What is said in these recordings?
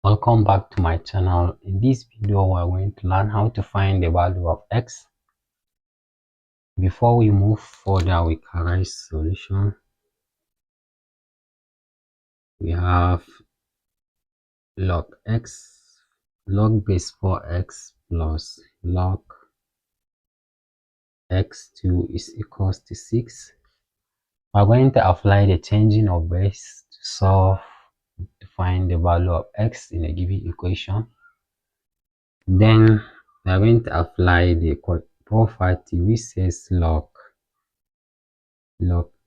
Welcome back to my channel. In this video we're going to learn how to find the value of x. Before we move further, we can write solution. We have log x, log base 4x plus log x2 is equals to 6. We're going to apply the changing of base to find the value of x in a given equation. Then we are going to apply the property which says log:ab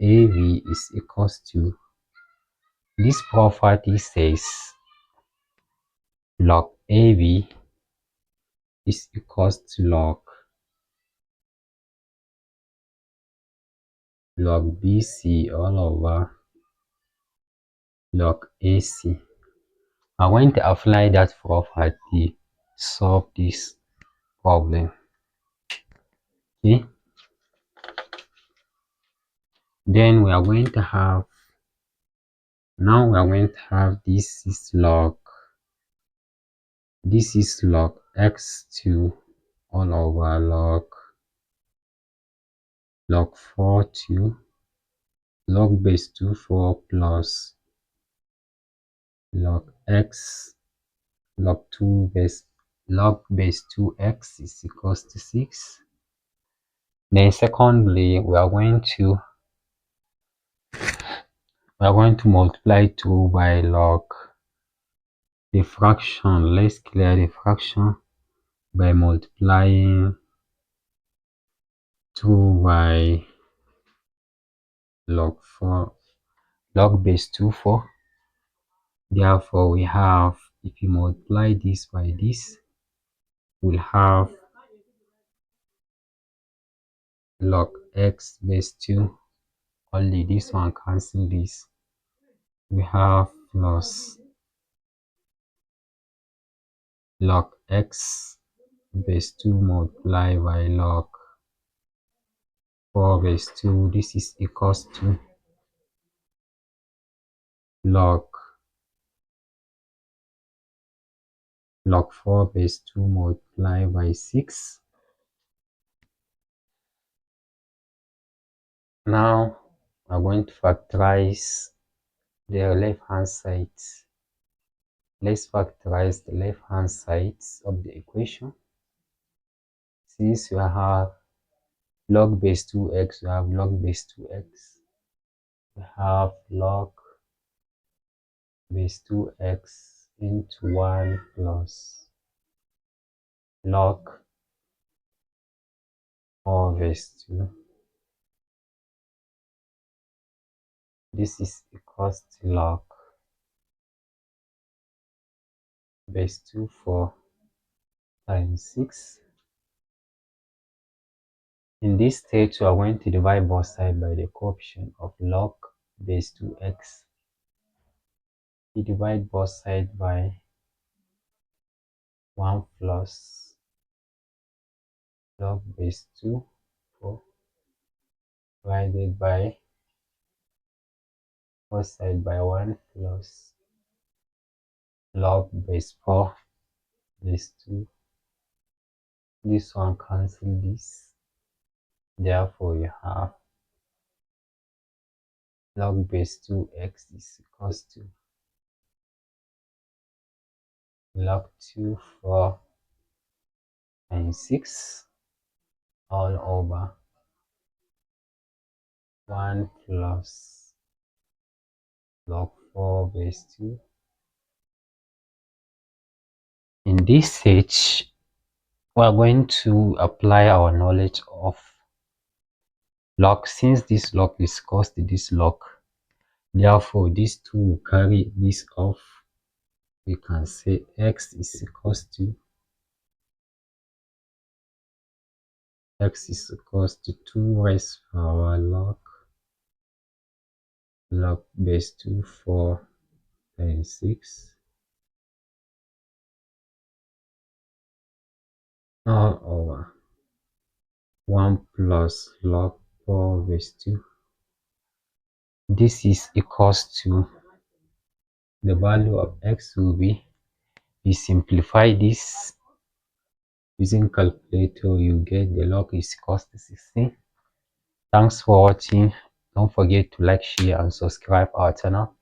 is equals to, this property says log:ab is equals to log:(bc) all over log:(ac). I'm going to apply that property to solve this problem. Okay, then we are going to have, this is log x2 all over log 4 2 log base 2 4 plus log x log base 2x is equals to 6. Then secondly, we are going to multiply 2 by log the fraction. Let's clear the fraction by multiplying 2 by log base 2 4. Therefore we have, if you multiply this by this, we'll have log x base 2, only this one cancel this, we have plus log x base 2 multiplied by log 4 base 2, this is equals to log 4 base 2 multiplied by 6. Now I'm going to factorize the left hand side. Let's factorize the left hand side of the equation. Since you have log base 2x, we have log base 2x, we have log base 2x into 1 plus log 4 base 2. This is equals to log base 2 4 times 6. In this stage, we are going to divide both sides by the coefficient of log base 2x. We divide both sides by 1 plus log base 2 4 divided by both sides by 1 plus log base 4 base 2. This one cancel this, therefore you have log base 2x is equals to log 2 4 times 6 all over 1 plus log 4 base 2. In this stage, we are going to apply our knowledge of log. Since this log is equals to this log, therefore these two will carry this off. We can say x is equals to 2 raised to our log base 2 4 times 6 all over 1 plus log 4 base 2. This is equals to, the value of x will be we simplify this using calculator. You get the log is equals to 16. Thanks for watching. Don't forget to like, share and subscribe our channel.